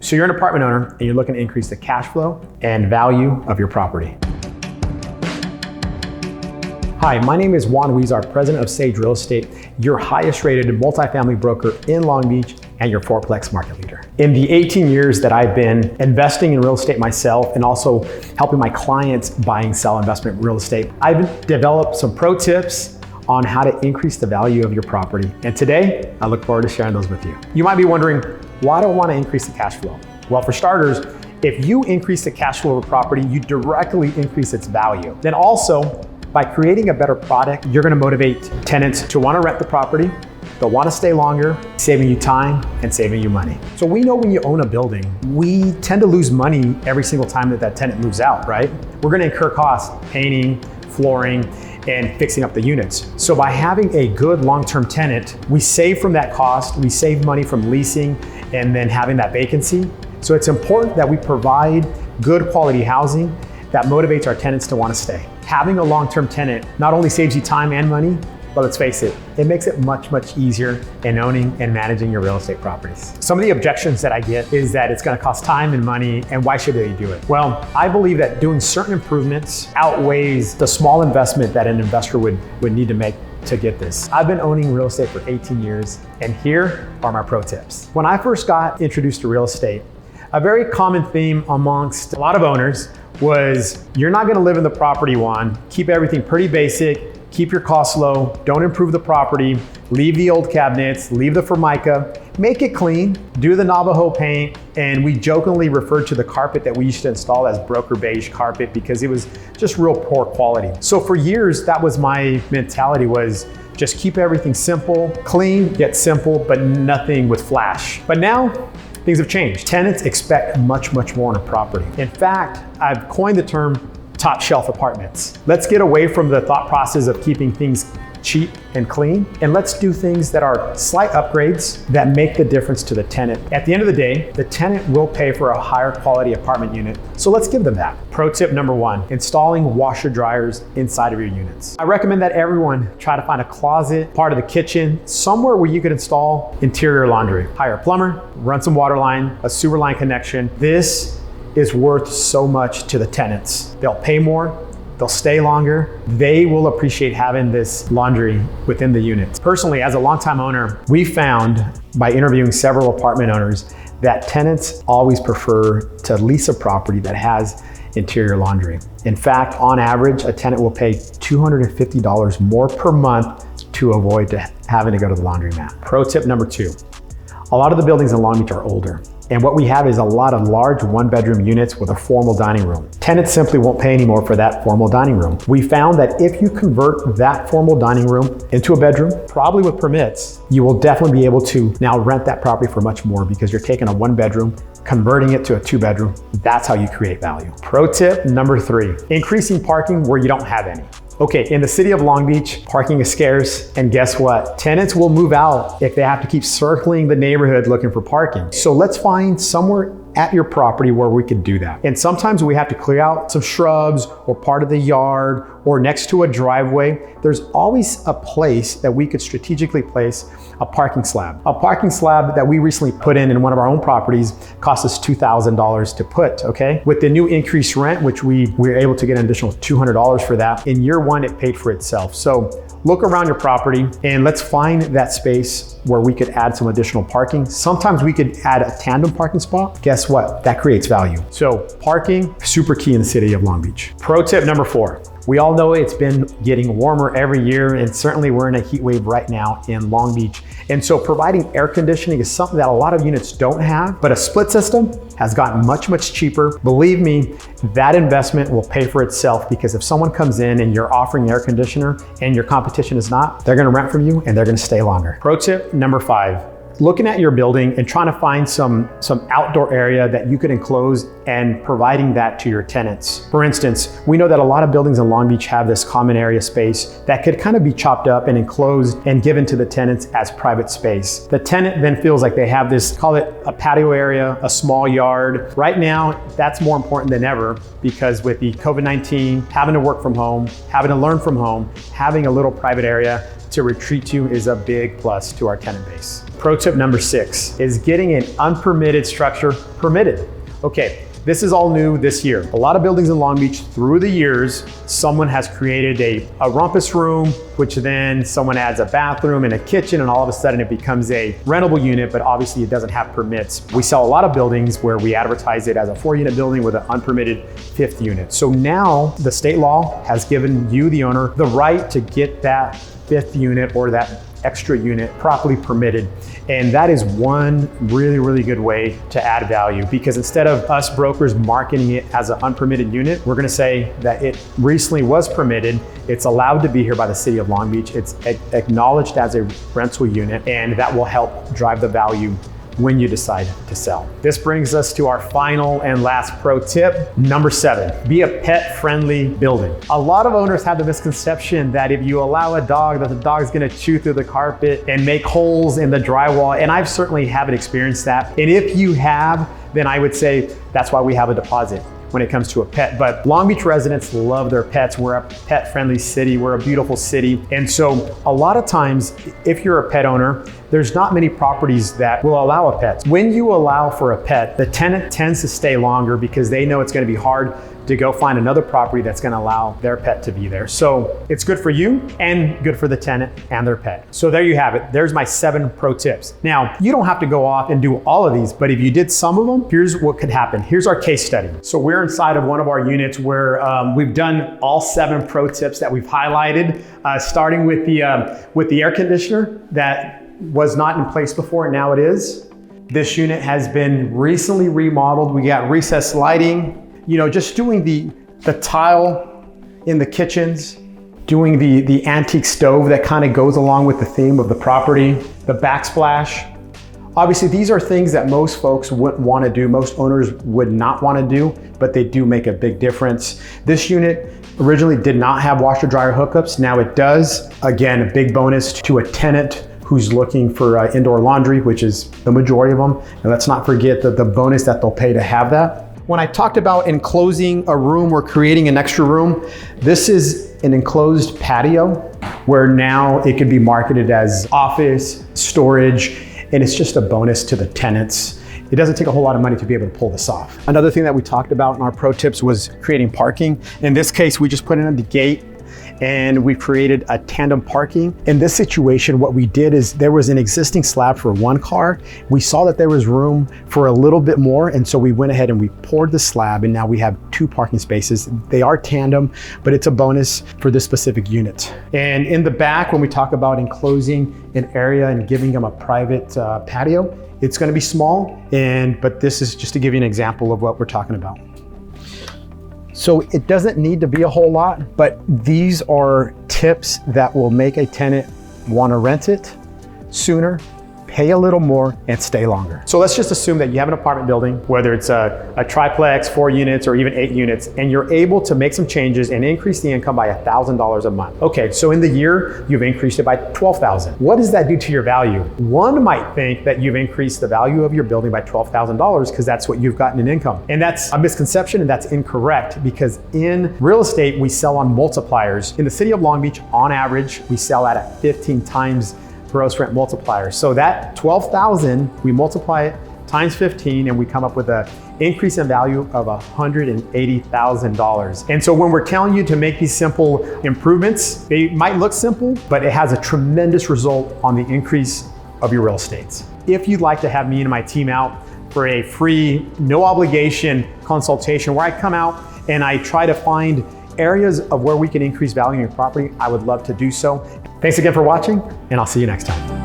So you're an apartment owner and you're looking to increase the cash flow and value of your property. Hi, my name is Juan Huizar, president of Sage Real Estate, your highest rated multifamily broker in Long Beach and your fourplex market leader. In the 18 years that I've been investing in real estate myself and also helping my clients buy and sell investment real estate, I've developed some pro tips on how to increase the value of your property. And today, I look forward to sharing those with you. You might be wondering, why do I want to increase the cash flow? Well, for starters, if you increase the cash flow of a property, you directly increase its value. Then also, by creating a better product, you're going to motivate tenants to want to rent the property. They'll want to stay longer, saving you time and saving you money. So we know when you own a building, we tend to lose money every single time that tenant moves out, right? We're going to incur costs, painting, flooring, and fixing up the units. So by having a good long-term tenant, we save from that cost, we save money from leasing and then having that vacancy. So it's important that we provide good quality housing that motivates our tenants to want to stay. Having a long-term tenant not only saves you time and money, but let's face it, it makes it much, much easier in owning and managing your real estate properties. Some of the objections that I get is that it's gonna cost time and money, and why should they do it? Well, I believe that doing certain improvements outweighs the small investment that an investor would need to make to get this. I've been owning real estate for 18 years, and here are my pro tips. When I first got introduced to real estate, a very common theme amongst a lot of owners was, you're not gonna live in the property, Juan. Keep everything pretty basic, keep your costs low, don't improve the property, leave the old cabinets, leave the Formica, make it clean, do the Navajo paint, and we jokingly referred to the carpet that we used to install as broker beige carpet because it was just real poor quality. So for years, that was my mentality, was just keep everything simple, clean, yet simple, but nothing with flash. But now, things have changed. Tenants expect much, much more on a property. In fact, I've coined the term top shelf apartments. Let's get away from the thought process of keeping things cheap and clean, and let's do things that are slight upgrades that make the difference to the tenant. At the end of the day, the tenant will pay for a higher quality apartment unit, so let's give them that. Pro tip number 1, installing washer dryers inside of your units. I recommend that everyone try to find a closet, part of the kitchen, somewhere where you could install interior laundry. Hire a plumber, run some water line, a sewer line connection. This is worth so much to the tenants. They'll pay more, they'll stay longer, they will appreciate having this laundry within the units. Personally, as a longtime owner, we found by interviewing several apartment owners that tenants always prefer to lease a property that has interior laundry. In fact, on average, a tenant will pay $250 more per month to avoid having to go to the laundromat. Pro tip number 2, a lot of the buildings in Long Beach are older. And what we have is a lot of large one-bedroom units with a formal dining room. Tenants simply won't pay anymore for that formal dining room. We found that if you convert that formal dining room into a bedroom, probably with permits, you will definitely be able to now rent that property for much more because you're taking a 1-bedroom, converting it to a 2-bedroom. That's how you create value. Pro tip number 3, increasing parking where you don't have any. Okay, in the city of Long Beach, parking is scarce, and guess what? Tenants will move out if they have to keep circling the neighborhood looking for parking. So let's find somewhere at your property where we could do that. And sometimes we have to clear out some shrubs or part of the yard or next to a driveway. There's always a place that we could strategically place a parking slab. A parking slab that we recently put in one of our own properties cost us $2,000 to put, okay? With the new increased rent, which we were able to get an additional $200 for that, in year 1, it paid for itself. So look around your property and let's find that space where we could add some additional parking. Sometimes we could add a tandem parking spot. Guess what? That creates value. So parking, super key in the city of Long Beach. Pro tip number 4. We all know it's been getting warmer every year, and certainly we're in a heat wave right now in Long Beach. And so providing air conditioning is something that a lot of units don't have, but a split system has gotten much, much cheaper. Believe me, that investment will pay for itself because if someone comes in and you're offering air conditioner and your competition is not, they're gonna rent from you and they're gonna stay longer. Pro tip number 5, looking at your building and trying to find some outdoor area that you could enclose and providing that to your tenants. For instance, we know that a lot of buildings in Long Beach have this common area space that could kind of be chopped up and enclosed and given to the tenants as private space. The tenant then feels like they have this, call it a patio area, a small yard. Right now, that's more important than ever because with the COVID-19, having to work from home, having to learn from home, having a little private area to retreat to is a big plus to our tenant base. Pro tip number 6 is getting an unpermitted structure permitted. Okay, this is all new this year. A lot of buildings in Long Beach through the years, someone has created a rumpus room, which then someone adds a bathroom and a kitchen, and all of a sudden it becomes a rentable unit, but obviously it doesn't have permits. We sell a lot of buildings where we advertise it as a 4-unit building with an unpermitted 5th unit. So now the state law has given you, the owner, the right to get that 5th unit or that extra unit properly permitted. And that is one really, really good way to add value, because instead of us brokers marketing it as an unpermitted unit, we're gonna say that it recently was permitted, it's allowed to be here by the city of Long Beach, it's acknowledged as a rental unit, and that will help drive the value when you decide to sell. This brings us to our final and last pro tip, number 7, be a pet-friendly building. A lot of owners have the misconception that if you allow a dog, that the dog's gonna chew through the carpet and make holes in the drywall, and I've certainly haven't experienced that. And if you have, then I would say that's why we have a deposit when it comes to a pet. But Long Beach residents love their pets. We're a pet-friendly city. We're a beautiful city. And so a lot of times, if you're a pet owner, there's not many properties that will allow a pet. When you allow for a pet, the tenant tends to stay longer because they know it's gonna be hard to go find another property that's gonna allow their pet to be there. So it's good for you and good for the tenant and their pet. So there you have it. There's my 7 pro tips. Now, you don't have to go off and do all of these, but if you did some of them, here's what could happen. Here's our case study. So we're inside of one of our units where we've done all 7 pro tips that we've highlighted, starting with the air conditioner that was not in place before, and now it is. This unit has been recently remodeled. We got recessed lighting, you know, just doing the tile in the kitchens, doing the antique stove that kind of goes along with the theme of the property, the backsplash. Obviously, these are things that most folks wouldn't want to do, most owners would not want to do, but they do make a big difference. This unit originally did not have washer dryer hookups. Now it does. Again, a big bonus to a tenant who's looking for indoor laundry, which is the majority of them. And let's not forget the bonus that they'll pay to have that. When I talked about enclosing a room or creating an extra room, this is an enclosed patio where now it could be marketed as office, storage, and it's just a bonus to the tenants. It doesn't take a whole lot of money to be able to pull this off. Another thing that we talked about in our pro tips was creating parking. In this case, we just put it at the gate and we created a tandem parking. In this situation, what we did is there was an existing slab for 1 car. We saw that there was room for a little bit more, and so we went ahead and we poured the slab, and now we have 2 parking spaces. They are tandem, but it's a bonus for this specific unit. And in the back, when we talk about enclosing an area and giving them a private patio, it's gonna be small, but this is just to give you an example of what we're talking about. So it doesn't need to be a whole lot, but these are tips that will make a tenant want to rent it sooner, pay a little more, and stay longer. So let's just assume that you have an apartment building, whether it's a triplex, 4 units, or even 8 units, and you're able to make some changes and increase the income by $1,000 a month. Okay, so in the year, you've increased it by $12,000. What does that do to your value? One might think that you've increased the value of your building by $12,000 because that's what you've gotten in income. And that's a misconception, and that's incorrect, because in real estate, we sell on multipliers. In the city of Long Beach, on average, we sell at 15 times gross rent multiplier. So that 12,000, we multiply it times 15, and we come up with an increase in value of $180,000. And so when we're telling you to make these simple improvements, they might look simple, but it has a tremendous result on the increase of your real estate. If you'd like to have me and my team out for a free, no obligation consultation where I come out and I try to find areas of where we can increase value in your property, I would love to do so. Thanks again for watching, and I'll see you next time.